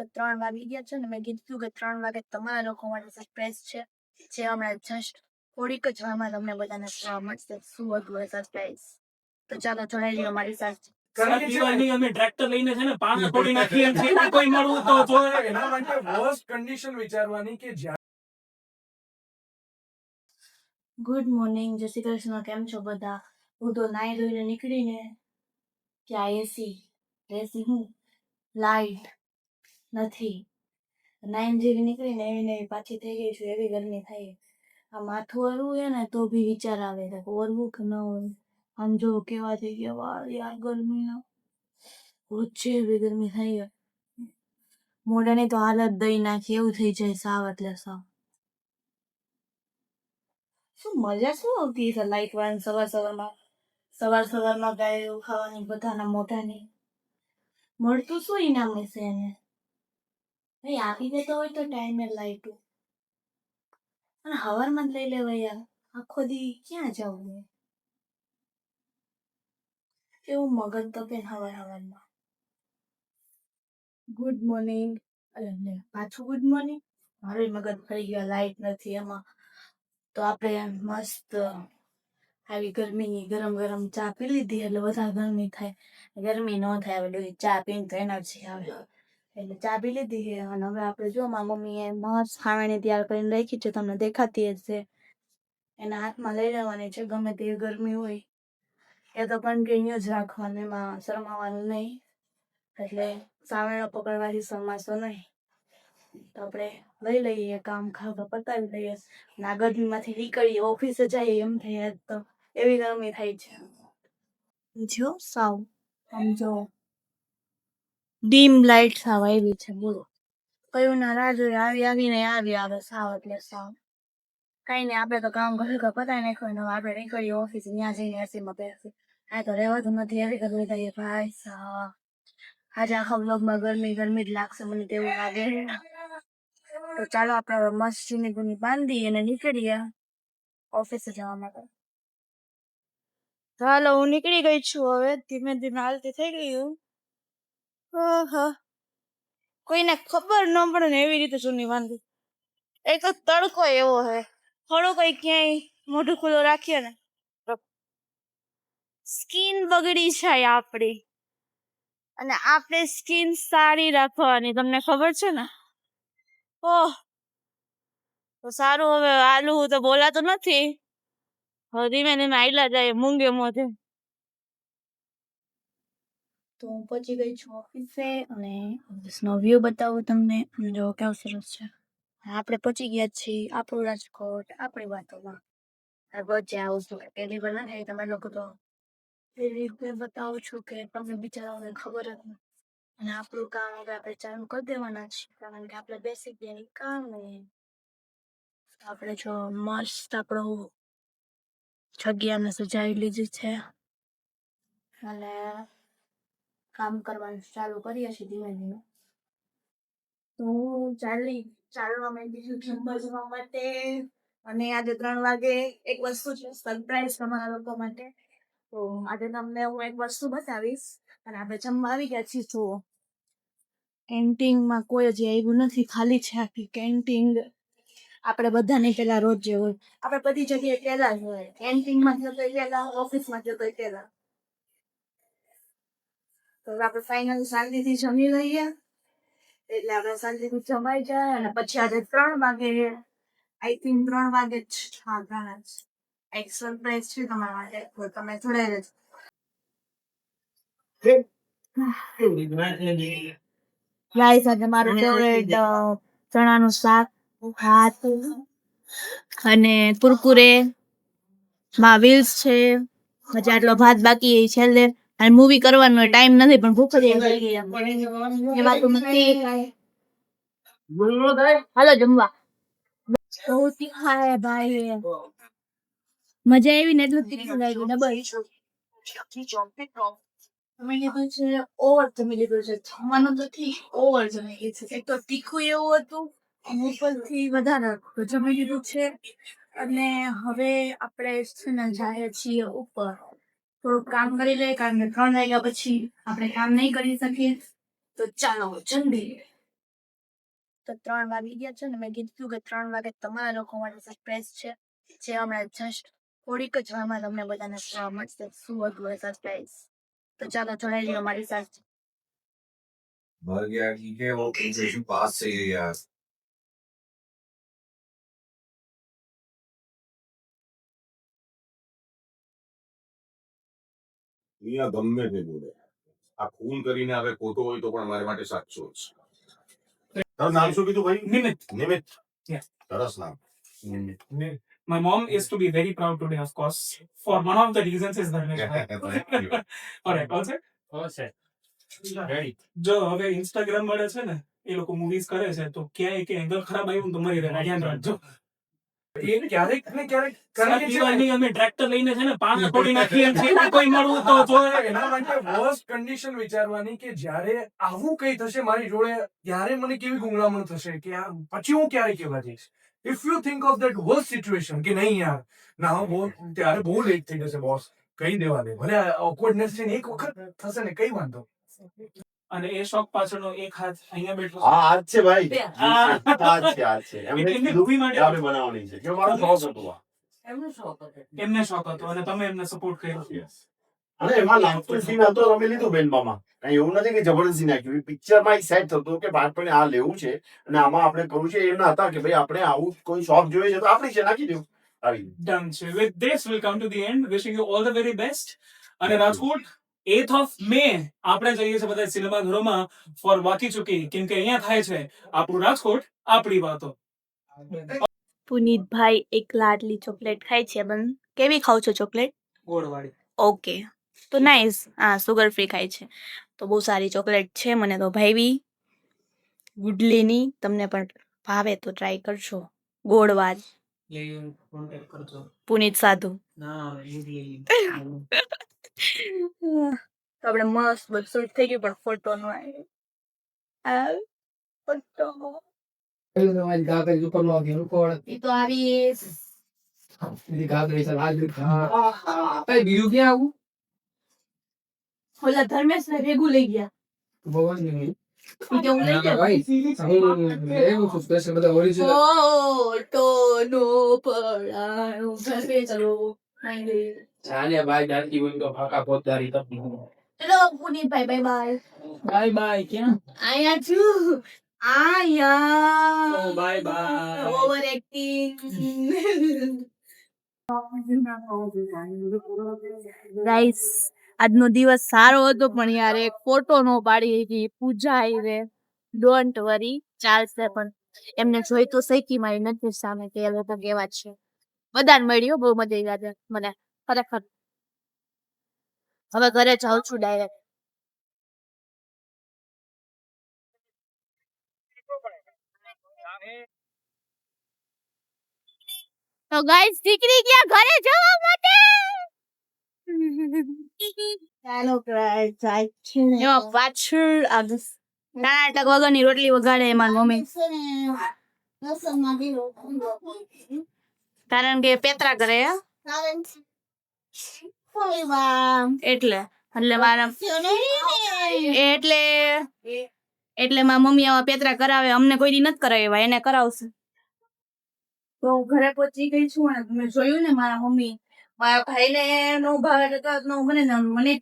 તો 3 વાગી ગયા છે ને મેં કીધું કે 3 વાગે તમારા લોકો માટે સરપ્રાઈઝ છે જે હમણાં જસ્ટ થોડીક જ વારમાં તમને બધાને જોવા મળશે શું હતું એ સરપ્રાઈઝ. તો ચાલો જોડાઈ લ્યો મારી સાથે. અમે ટ્રેક્ટર લઈને છે ને પાણી થોડી નાખીએ છીએ કોઈ મળવું તો જોવે એના માટે વર્સ્ટ કન્ડિશન વિચારવાની કે ગુડ મોર્નિંગ, જય શ્રી કૃષ્ણ. કેમ છો બધા? હું તો નાઈ ધોઈને નીકળીને ત્યાં એસી હું લાઈટ નથી, નાઈન જેવી નીકળીને એવી પાછી થઈ ગઈ છું. એવી ગરમી થાય, આ માથું ઓરવું છે ને તો બી વિચાર આવે છે ઓરવું કે ન ઓરવું. આમ જો કેવા થઈ ગયા વાળ યાર ગરમીના, વચ્ચે એવી ગરમી થાય મોઢાની તો હાલત દઈ નાખી એવું થઈ જાય સાવ એટલે સાવ. શું મજા શું આવતી છે લાઈટ વાળા સવારમાં ગાય એવું ખાવાની બધાના મોઢાની. મળતું શું ઇનામ હશે એને? ભાઈ આપી દેતો હોય તો ટાઈમે લાઈટું અને હવારમાં જ લઈ લેવાય યાર, આખો દી ક્યાં જવું? એવું મગજ તો કે હવારમાં ગુડ મોર્નિંગ, અરે પાછું ગુડ મોર્નિંગ. મારું મગજ ફરી ગયો, લાઈટ નથી એમાં. તો આપણે મસ્ત આવી ગરમીની ગરમ ગરમ ચા પી લીધી એટલે વધારે ગરમી થાય. ગરમી ન થાય એટલે ચા પીને તો એનર્જી આવે એટલે ચા પી લીધી છે. અને હવે આપણે જો મારી મમ્મીએ મસ્ત ખાવાની તૈયાર કરીને રાખી છે, તમને દેખાતી હશે. એના હાથમાં લઈ લેવાની છે, ગમે તેવી ગરમી હોય એ તો કન્ટિન્યુ જ રાખવાનું, એમાં શરમાવાનું નહીં. એટલે સાવેણો પકડવાથી શરમાશો નહીં. તો આપણે લઈ લઈએ, કામ પતાવી લઈએ અને આ ગરમીમાંથી નીકળીએ, ઓફિસે જઈએ એમ થાય. તો એવી ગરમી થાય છે જો સાવ સમજો ડીમ લાઈટ સાવ આવી છે. બોલો કયું ના રાહ જોઈએ, આવીને આવે સાવ એટલે સાવ. કઈ નહીં, આપણે તો કામ પતાવી નાખ્યું ને આપણે નીકળીએ ઓફિસ, ત્યાં જઈને એસીમાં બેસી. આ તો રહેવાતું નથી, એવી ગરમી થાય ભાઈ સાહેબ. આજે આખા બ્લોગમાં ગરમી જ લાગશે મને તેવું લાગે. તો ચાલો આપણે મસ્ત ચીની ગુની બાંધી અને નીકળીએ ઓફિસે જવા માટે. ચાલો હું નીકળી ગઈ છું, હવે ધીમે ધીમે હાલતી થઈ ગયું. કોઈને ખબર ન પડે ને એવી રીતે ચૂની બાંધી. એક તો તડકો એવો હે, થોડો કઈ ક્યાંય મોઢું ખુલ્લું રાખીએ ને સ્કિન બગડી જાય આપણી. અને આપણે સ્કિન સારી રાખવાની, તમને ખબર છે ને. ઓહ તો સારું, હવે આલુ તો બોલાતું નથી, હવે ધીમે ધીમે આયલા જાય મૂંગે મોઢે. તો હું પહોંચી ગઈ છું ઓફિસે અને ઓફિસનો વ્યૂ બતાવું તમને. જો કેવું સરસ છે. આપણે પહોંચી ગયા છીએ આપણું રાજકોટ, આપણી વાતોમાં. પહોંચ્યા આવું છું પહેલી વાર ના થાય, તમે લોકો તો એ રીતે બતાવું છું કે તમને બિચારાઓને ખબર જ નથી. અને આપણું કામ હવે આપણે ચાલુ કરી દેવાના છીએ, કારણ કે આપણે બેસી ગયા કામ નહીં. આપણે જો મસ્ત આપણું જગ્યાને સજાવી લીધી છે અને કામ કરવાનું ચાલુ કરીએ છીએ ધીમે ધીમે. તો હું ચાલવા માંડી છું જમવા માટે. અને આજે 3 વાગે એક વસ્તુ છે સરપ્રાઈઝ તમારા લોકો માટે. તો આજે તમને હું એક વસ્તુ બતાવીશ. અને આપણે જમવા આવી ગયા છીએ. તો કેન્ટીનમાં કોઈ હજી આવ્યું નથી, ખાલી છે આખી કેન્ટીન. આપણે બધાને પેલા રોજ જે હોય, આપણે બધી જગ્યાએ પેલા જ હોય, કેન્ટીનમાં જતો પેલા, ઓફિસમાં જતો પેલા. તો આપણે ફાઇનલ શાંતિથી જમી લઈએ એટલે આપણે શાંતિથી જમાઈ જાય. અને પછી આજે 3 વાગે, આઈ થિંક 3 વાગે જ, હા 3 જ એક સરપ્રાઈઝ છે તમારા માટે, તો તમે જોડાઈ રહેજો. ગાઈસ આજે મારું ફેવરેટ ચણાનું શાક, ભાત અને કુરકુરે માં વિલ્સ છે. હજી આટલો ભાત બાકી છેલ્લે, અને મૂવી કરવાનો ટાઈમ નથી પણ ભૂખ જ લાગી ગઈ એ વાત નથી. હાલો જમવા. બહુ તીખા હે ભાઈ, મજા આવી ને એટલું તીખું લાગ્યું ડબલ. જમી લીધું છે, ઓવર જમી લીધું છે, જમવાનું તો ઠીક, ઓવર જમી લીધું છે. એક તો તીખું એવું હતું અને ઉપરથી વધારે જમી લીધું છે. અને હવે આપણે છે ને જઈએ છીએ ઉપર, થોડુંક કામ કરી લઈએ, કારણ કે 3 વાગ્યા પછી આપણે કામ નહીં કરી શકીએ. તો ચાલો જલ્દી. તો 3 વાગી ગયા છે ને મેં કીધું કે 3 વાગે તમારા લોકો માટે સરપ્રાઈઝ છે જે હમણાં જસ્ટ થોડીક જ વારમાં તમને બધાને જોવા મળશે શું હતું એ સરપ્રાઈઝ તો ચાલો જોડાઈ લ્યો મારી સાથે मर गया ठीक है वो कंसेशन पास से ही यार અહીંયા ગમે તે બોલે આ ખૂન કરીને હવે ખોટો હોય તો પણ મારા માટે સાચો જ છે તારું નામ શું કીધું ભાઈ નિમિત. નિમિત Yes. સરસ નામ નિમિત My mom is to be very proud today, of course. For one of the reasons is that. Alright, all set? All set. Ready. જો હવે ઇન્સ્ટાગ્રામ મળે છે ને એ લોકો મૂવીઝ કરે છે તો ક્યાંય કે એંગલ ખરાબ આવ્યું ને તો મરી રહ્યા ધ્યાન રાખજો એ ક્યારેક ને ક્યારેક કરીએ છીએ. પીવાની અમે ટ્રેક્ટર લઈને છે ને પાણા તોડી નાખીએ છીએ કોઈ મળવું તો જોવે એના માટે worst condition વિચારવાની કે જ્યારે આવું કઈ થશે મારી જોડે ત્યારે મને કેવી ગુંગળામણ થશે કે યાર પછી હું ક્યારે કેવા જઈશ if you think of that worst situation કે નહીં યાર ના બહુ ત્યારે બહુ લેટ થઈ જશે બોસ કહી દેવા દે ભલે ઓકવર્ડનેસ છે ને એક વખત થશે ને કઈ વાંધો અને એ શોખ પાછળનો એક હાથ અહીંયા બેઠો હા આજ છે ભાઈ આ. આજ છે એમને એમને કીધું મૂવી માટે કે આપણે બનાવવાની છે કે મારો શોખ હતો આ. એમને શોખ હતો અને તમે એમને સપોર્ટ કર્યો Yes. અને એમાં લાગતું સીન હતો રમી લીધું બેન મામા કઈ એવું નથી કે જબરદસ્તી નાખ્યું પિક્ચરમાં એક સેટ થતું કે બાળપણે આ લેવું છે અને આમાં આપણે કરવું છે એમના હતા કે ભાઈ આપણે આવું કોઈ શોખ જોઈએ છે તો આપણી છે નાખી દેવું આવી done છે with this we'll come to the end wishing you all the very best અને રાજકોટ 8th of May આપણે જઈએ છીએ બધા સિનેમા ઘરોમાં ફોર વાકી ચૂકી કેમ કે અહીંયા થાય છે આપણું રાજકોટ આપણી વાતો પુનીતભાઈ એક લાડલી ચોકલેટ ખાય છે પણ કેવી ખાવ છો ચોકલેટ ગોળવાળી ઓકે તો નાઈસ હા સુગર ફ્રી ખાય છે તો બહુ સારી ચોકલેટ છે મને તો ભાઈવી ગુડલીની તમને પણ ભાવે તો ટ્રાય કરજો ગોળવાળ કોન્ટેક્ટ કરજો પુનીત સાધુ ના તો આપણે મસ્ત બધું શૂટ થઈ ગયું પણ ફોટો નો આવ્યો ફોટો એ તો આવીશ ઓલા ધર્મેશ ને ભેગું લઈ ગયા ઈ કે હું લઈ ગયા ફોટો નો પડાયો ઘરે ચલો ચલો પુનીતભાઈ બાય બાય બાય બાય ક્યાં આયા છું આયા bye bye over acting guys આજનો દિવસ સારો હતો પણ યાર એક ફોટો નો પાડી હતી પૂજા આવી રે ડોન્ટ વરી ચાલશે પણ એમને જોઈ તો સૈકી મારી નથી સામે કે એ લોકો કેવા છે બધાને મળ્યો બહુ મજા આવી આજે મને ખરેખર હવે ઘરે જાઉં છું ડાયરેક્ટ તો ગાઈસ દીકરી ગયા ઘરે જવા માટે ચાલો એમાં પાછળ નાટક વગરની રોટલી વગાડે મારી મમ્મી કારણ કે પેતરા કરે હે? એટલે એટલે મારા એટલે મારા મમ્મી આવા પેતરા કરાવે અમને કોઈ દી નથી કરાવ્યા એને કરાવશે તો હું ઘરે પહોંચી ગઈ છું અને મેં જોયું ને મારા મમ્મી મારા ભાઈને નો ભાવે તો મને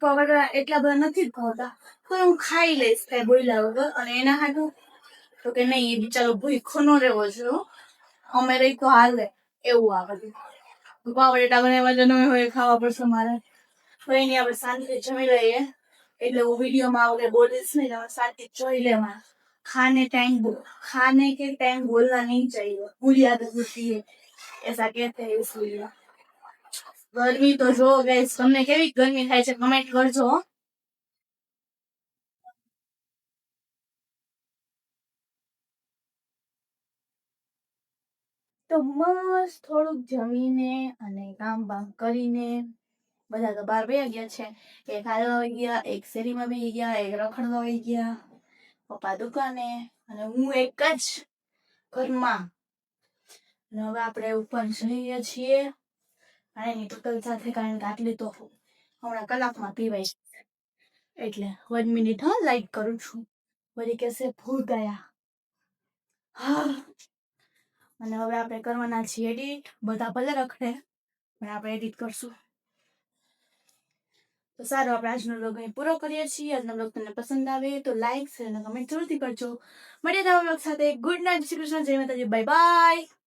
તો હવે એટલા બધા નથી જ ભાવતા પણ હું ખાઈ લઈશ કઈ બોલ્યા વગર અને એના હાટું તો કે નહીં એ બિચારો ભૂખો નો રહેવો છે અમે રહી તો હાલે એવું આ બધું પાવડેટા બનાવવા જવાનું હોય ખાવા પડશે મારે તો એની આપણે શાંતિથી જમી લઈએ એટલે હું વિડીયોમાં આવડે બોલીશ નહીં તમે શાંતિ જોઈ લેવા खाने के टाइम बोलना नहीं चाहिए बुरी आदत होती है ऐसा कहते हैं इसलिए गर्मी तो जो गाइस તમને કેવી ગરમી થાય છે કમેન્ટ કરજો તો મસ્ત થોડુંક જમીને અને કામ બામ કરીને બધા તો બહાર વયા ગયા છે એક હાલવા વહી ગયા એક શેરીમાં વહી ગયા એક રખડવા વહી ગયા પપ્પા દુકાને અને હું એક જ ઘરમાં અને હવે આપણે ઉપર જઈએ છીએ પાણીની બોટલ સાથે કારણ કે આટલી તો હમણાં કલાકમાં પીવાય એટલે 1 મિનિટ હા લાઈટ કરું છું વળી કેસે ભૂલ ગયા હા. અને હવે આપણે કરવાના છીએ એડિટ. બધા ભલે રખડે પણ આપણે એડિટ કરશું. તો સારું, આપણે આજનો વ્લોગ અહીં પૂરો કરીએ છીએ. આજનો વ્લોગ તમને પસંદ આવે તો લાઈક શેર અને કમેન્ટ જરૂરથી કરજો. મળીએ નવા વ્લોગ સાથે. ગુડ નાઇટ, શ્રી કૃષ્ણ, જય માતાજી, બાય બાય.